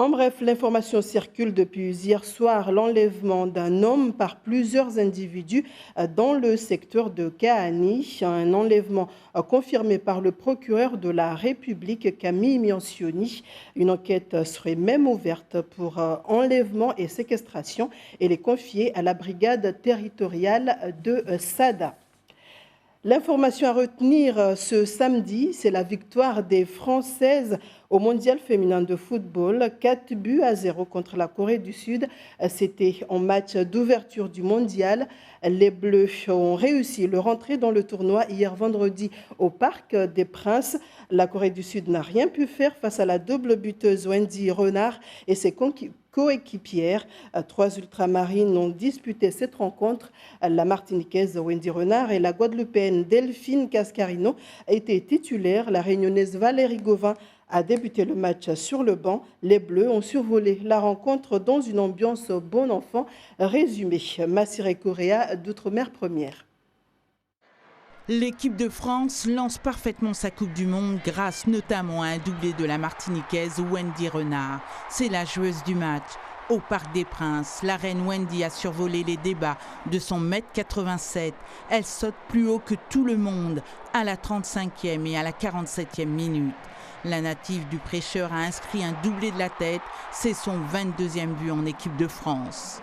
En bref, l'information circule depuis hier soir, l'enlèvement d'un homme par plusieurs individus dans le secteur de Kaani. Un enlèvement confirmé par le procureur de la République, Camille Miancioni. Une enquête serait même ouverte pour enlèvement et séquestration. Elle est confiée à la brigade territoriale de Sada. L'information à retenir ce samedi, c'est la victoire des Françaises au Mondial féminin de football, 4-0 contre la Corée du Sud. C'était en match d'ouverture du Mondial. Les Bleus ont réussi leur entrée dans le tournoi hier vendredi au Parc des Princes. La Corée du Sud n'a rien pu faire face à la double buteuse Wendy Renard et ses coéquipières. 3 ultramarines ont disputé cette rencontre. La Martiniquaise Wendy Renard et la Guadeloupéenne Delphine Cascarino étaient titulaires. La Réunionnaise Valérie Gauvin a débuté le match sur le banc. Les Bleus ont survolé la rencontre dans une ambiance bon enfant. Résumé, Massiré Correa d'Outre-mer Première. L'équipe de France lance parfaitement sa Coupe du Monde grâce notamment à un doublé de la Martiniquaise Wendy Renard. C'est la joueuse du match. Au Parc des Princes, la reine Wendy a survolé les débats de son 1,87 m. Elle saute plus haut que tout le monde à la 35e et à la 47e minute. La native du Prêcheur a inscrit un doublé de la tête. C'est son 22e but en équipe de France.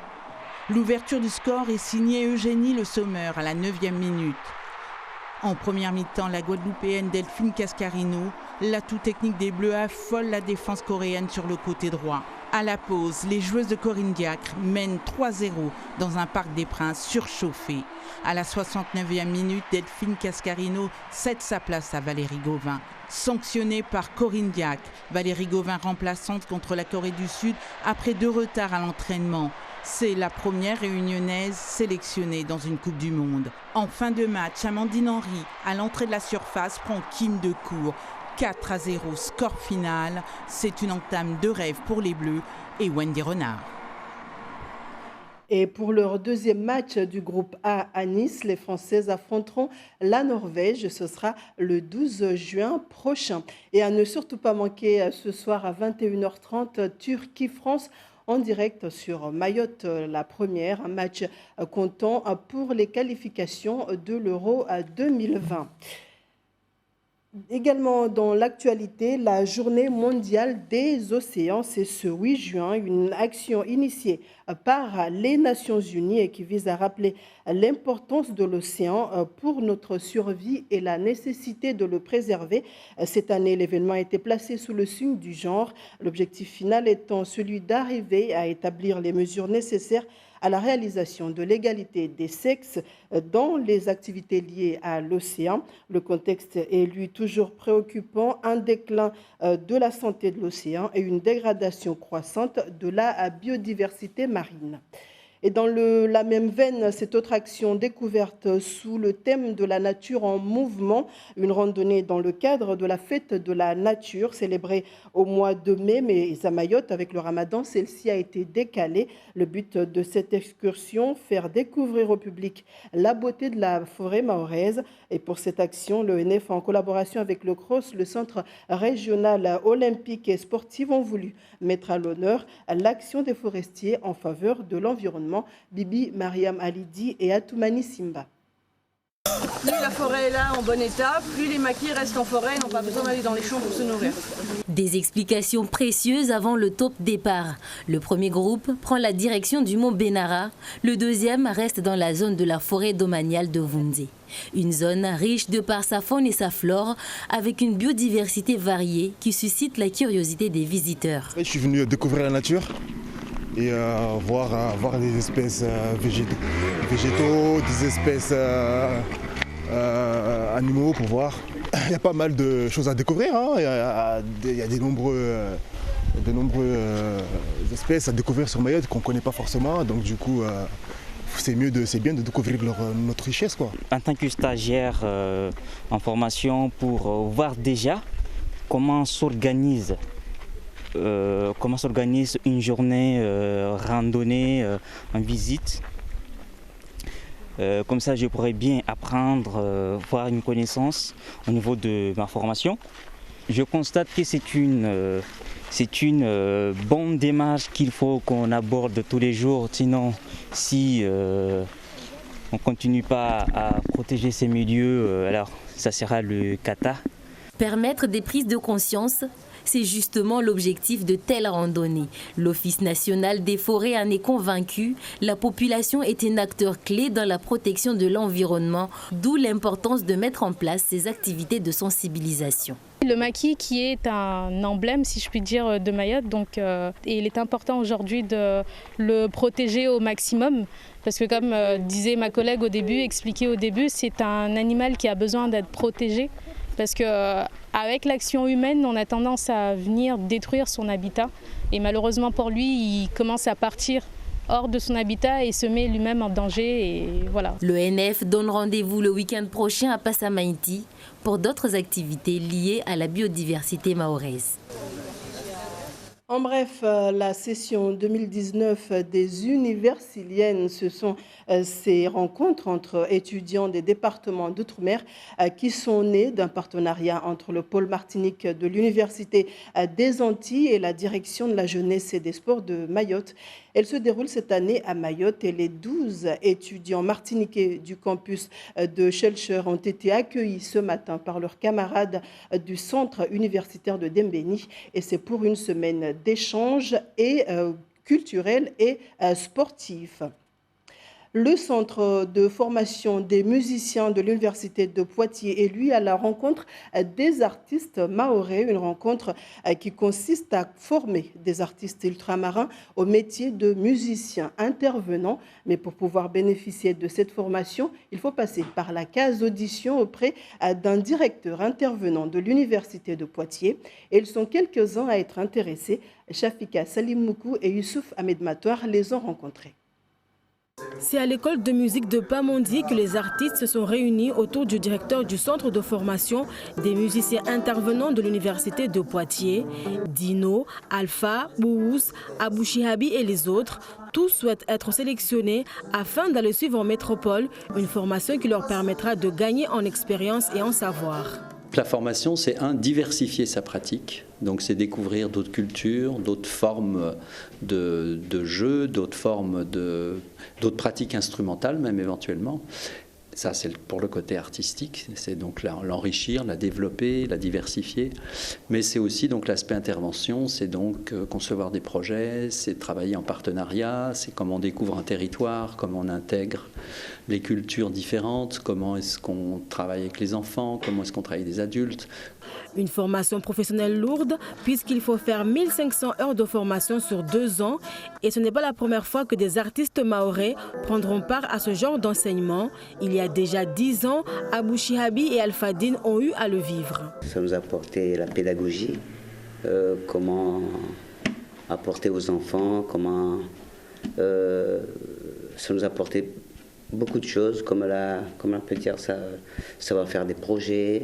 L'ouverture du score est signée Eugénie Le Sommer à la 9e minute. En première mi-temps, la Guadeloupéenne Delphine Cascarino, l'atout technique des Bleus affole la défense coréenne sur le côté droit. À la pause, les joueuses de Corinne Diacre mènent 3-0 dans un Parc des Princes surchauffé. À la 69e minute, Delphine Cascarino cède sa place à Valérie Gauvin. Sanctionnée par Corinne Diacre, Valérie Gauvin remplaçante contre la Corée du Sud après 2 retards à l'entraînement. C'est la première réunionnaise sélectionnée dans une Coupe du Monde. En fin de match, Amandine Henry, à l'entrée de la surface, prend Kim de court. 4-0, score final. C'est une entame de rêve pour les Bleus et Wendy Renard. Et pour leur deuxième match du groupe A à Nice, les Françaises affronteront la Norvège. Ce sera le 12 juin prochain. Et à ne surtout pas manquer ce soir à 21h30, Turquie-France en direct sur Mayotte, la première, un match comptant pour les qualifications de l'Euro 2020. Également dans l'actualité, la journée mondiale des océans, c'est ce 8 juin, une action initiée par les Nations Unies et qui vise à rappeler l'importance de l'océan pour notre survie et la nécessité de le préserver. Cette année, l'événement a été placé sous le signe du genre, l'objectif final étant celui d'arriver à établir les mesures nécessaires à la réalisation de l'égalité des sexes dans les activités liées à l'océan. Le contexte est, lui, toujours préoccupant, un déclin de la santé de l'océan et une dégradation croissante de la biodiversité marine. Et dans la même veine, cette autre action découverte sous le thème de la nature en mouvement, une randonnée dans le cadre de la fête de la nature célébrée au mois de mai, mais à Mayotte avec le ramadan, celle-ci a été décalée. Le but de cette excursion, faire découvrir au public la beauté de la forêt mahoraise. Et pour cette action, l'ONF, en collaboration avec le CROSS, le Centre régional olympique et sportif, ont voulu mettre à l'honneur l'action des forestiers en faveur de l'environnement. Bibi Mariam Alidi et Atoumani Simba. Plus la forêt est là en bon état, plus les maquis restent en forêt et n'ont pas besoin d'aller dans les champs pour se nourrir. Des explications précieuses avant le top départ. Le premier groupe prend la direction du mont Benara. Le deuxième reste dans la zone de la forêt domaniale de Vunze. Une zone riche de par sa faune et sa flore, avec une biodiversité variée qui suscite la curiosité des visiteurs. Je suis venu découvrir la nature et voir des espèces végétaux, des espèces animaux pour voir. Il y a pas mal de choses à découvrir, hein. Il y a de nombreuses espèces à découvrir sur Mayotte qu'on ne connaît pas forcément. Donc du coup, c'est bien de découvrir notre richesse, quoi. En tant que stagiaire en formation, pour voir déjà comment s'organise une journée randonnée en visite. Comme ça, je pourrais bien apprendre, voir une connaissance au niveau de ma formation. Je constate que c'est une c'est une bonne démarche qu'il faut qu'on aborde tous les jours. Sinon, si on ne continue pas à protéger ces milieux, alors ça sera le cata. Permettre des prises de conscience, c'est justement l'objectif de telles randonnées. L'Office national des forêts en est convaincu, la population est un acteur clé dans la protection de l'environnement, d'où l'importance de mettre en place ces activités de sensibilisation. Le maquis qui est un emblème, si je puis dire, de Mayotte, donc, et il est important aujourd'hui de le protéger au maximum. Parce que comme disait ma collègue au début, expliqué au début, c'est un animal qui a besoin d'être protégé. Parce qu'avec l'action humaine, on a tendance à venir détruire son habitat. Et malheureusement pour lui, il commence à partir hors de son habitat et se met lui-même en danger. Et voilà. Le NF donne rendez-vous le week-end prochain à Passamainti pour d'autres activités liées à la biodiversité mahoraise. En bref, la session 2019 des Universiliennes, ce sont ces rencontres entre étudiants des départements d'outre-mer qui sont nées d'un partenariat entre le pôle Martinique de l'Université des Antilles et la direction de la jeunesse et des sports de Mayotte. Elle se déroule cette année à Mayotte et les 12 étudiants martiniquais du campus de Shelcher ont été accueillis ce matin par leurs camarades du centre universitaire de Dembéni et c'est pour une semaine d'échanges et culturels et sportifs. Le centre de formation des musiciens de l'Université de Poitiers est lui à la rencontre des artistes mahorais, une rencontre qui consiste à former des artistes ultramarins au métier de musicien intervenant. Mais pour pouvoir bénéficier de cette formation, il faut passer par la case audition auprès d'un directeur intervenant de l'Université de Poitiers. Et ils sont quelques-uns à être intéressés. Shafika Salimoukou et Youssouf Ahmed Matoir les ont rencontrés. C'est à l'école de musique de Pamondi que les artistes se sont réunis autour du directeur du centre de formation des musiciens intervenants de l'université de Poitiers. Dino, Alpha, Bouous, Abou Chihabi et les autres, tous souhaitent être sélectionnés afin d'aller suivre en métropole une formation qui leur permettra de gagner en expérience et en savoir. La formation, c'est diversifier sa pratique. Donc c'est découvrir d'autres cultures, d'autres formes de jeux, d'autres pratiques instrumentales même éventuellement. Ça, c'est pour le côté artistique, c'est donc l'enrichir, la développer, la diversifier. Mais c'est aussi donc l'aspect intervention, c'est donc concevoir des projets, c'est travailler en partenariat, c'est comment on découvre un territoire, comment on intègre les cultures différentes, comment est-ce qu'on travaille avec les enfants, comment est-ce qu'on travaille avec des adultes. Une formation professionnelle lourde puisqu'il faut faire 1500 heures de formation sur 2 ans et ce n'est pas la première fois que des artistes mahorais prendront part à ce genre d'enseignement. Il y a déjà 10 ans, Abou Chihabi et Alphadine ont eu à le vivre. Ça nous a apporté la pédagogie, comment apporter aux enfants, comment ça nous a apporté beaucoup de choses, comme on peut dire ça va faire des projets.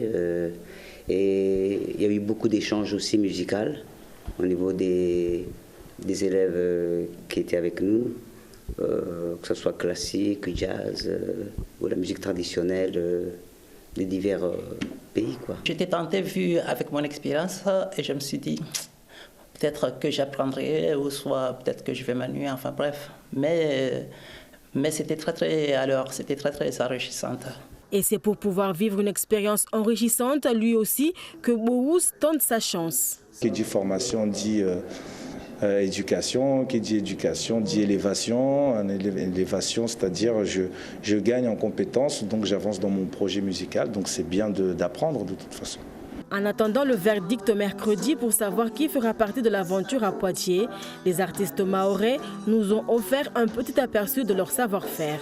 Et il y a eu beaucoup d'échanges aussi musicaux au niveau des élèves qui étaient avec nous, que ce soit classique, jazz ou la musique traditionnelle des divers pays, quoi. J'étais tentée, vu avec mon expérience, et je me suis dit peut-être que j'apprendrai ou soit peut-être que je vais m'ennuyer, enfin bref. Mais c'était très enrichissant. Et c'est pour pouvoir vivre une expérience enrichissante, lui aussi, que Bouous tente sa chance. Qui dit formation dit éducation, qui dit éducation dit élévation. Élévation, c'est-à-dire je gagne en compétences, donc j'avance dans mon projet musical, donc c'est bien d'apprendre de toute façon. En attendant le verdict mercredi pour savoir qui fera partie de l'aventure à Poitiers, les artistes mahorais nous ont offert un petit aperçu de leur savoir-faire.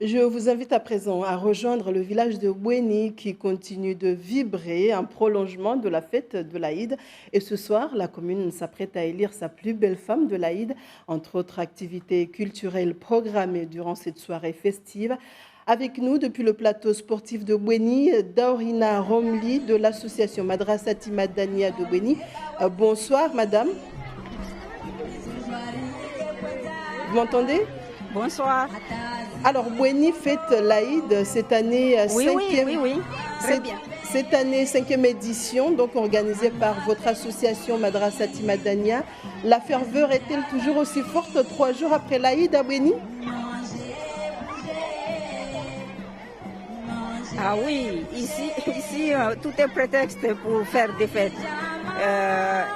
Je vous invite à présent à rejoindre le village de Bouéni qui continue de vibrer, un prolongement de la fête de l'Aïd. Et ce soir, la commune s'apprête à élire sa plus belle femme de l'Aïd, entre autres activités culturelles programmées durant cette soirée festive. Avec nous, depuis le plateau sportif de Bouéni, Daorina Romli de l'association Madrasati Madania de Bouéni. Bonsoir, madame. Vous m'entendez? Bonsoir. Alors, Bouéni fête l'Aïd cette année, oui. Très bien. cette année, 5e édition, donc organisée par votre association Madrasati Madania. La ferveur est-elle toujours aussi forte 3 jours après l'Aïd à Bouéni? Ah oui, ici tout est prétexte pour faire des fêtes.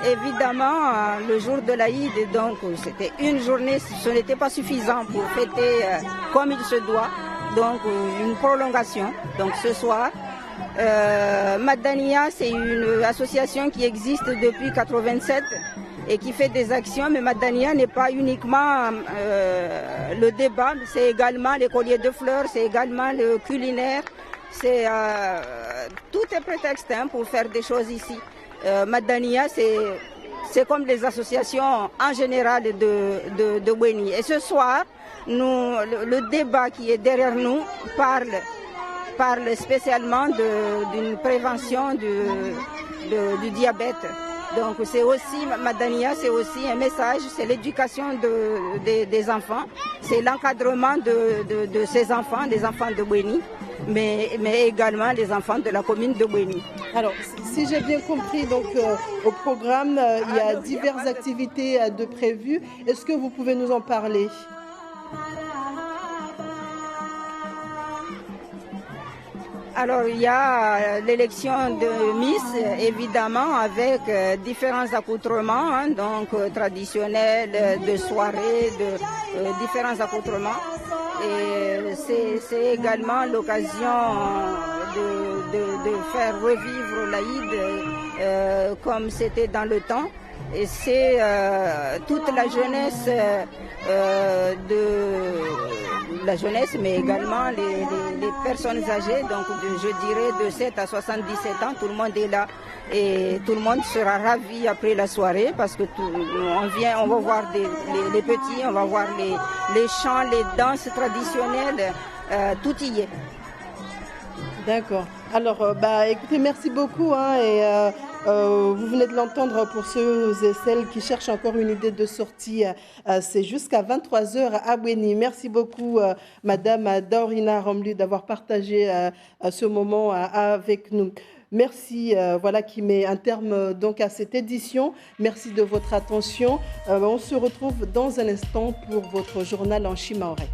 Évidemment, le jour de l'Aïd, donc c'était une journée, ce n'était pas suffisant pour fêter comme il se doit, donc une prolongation. Donc ce soir, Madania, c'est une association qui existe depuis 1987 et qui fait des actions, mais Madania n'est pas uniquement le débat, c'est également les colliers de fleurs, c'est également le culinaire. Tout est prétexte pour faire des choses ici. Madania, c'est comme les associations en général de Bouéni. Et ce soir, le débat qui est derrière nous parle spécialement d'une prévention du diabète. Donc c'est aussi, Madania, c'est aussi un message, c'est l'éducation des enfants, c'est l'encadrement de ces enfants, des enfants de Bouéni. Mais également les enfants de la commune de Bouéni. Alors, si j'ai bien compris, donc au programme, il y a diverses activités de prévues. Est-ce que vous pouvez nous en parler? Alors, il y a l'élection de Miss, évidemment, avec différents accoutrements, donc traditionnels, de soirée, différents accoutrements. Et c'est également l'occasion de faire revivre l'Aïd comme c'était dans le temps. Et c'est toute la jeunesse mais également les personnes âgées, donc je dirais de 7 à 77 ans, tout le monde est là et tout le monde sera ravi après la soirée parce que on va voir les petits, on va voir les chants, les danses traditionnelles, tout y est. D'accord. Alors, écoutez, merci beaucoup. Vous venez de l'entendre, pour ceux et celles qui cherchent encore une idée de sortie, c'est jusqu'à 23h à Bouéni. Merci beaucoup, Madame Daorina Romlu, d'avoir partagé ce moment avec nous. Merci, voilà qui met un terme donc à cette édition. Merci de votre attention. On se retrouve dans un instant pour votre journal en Chimaoré.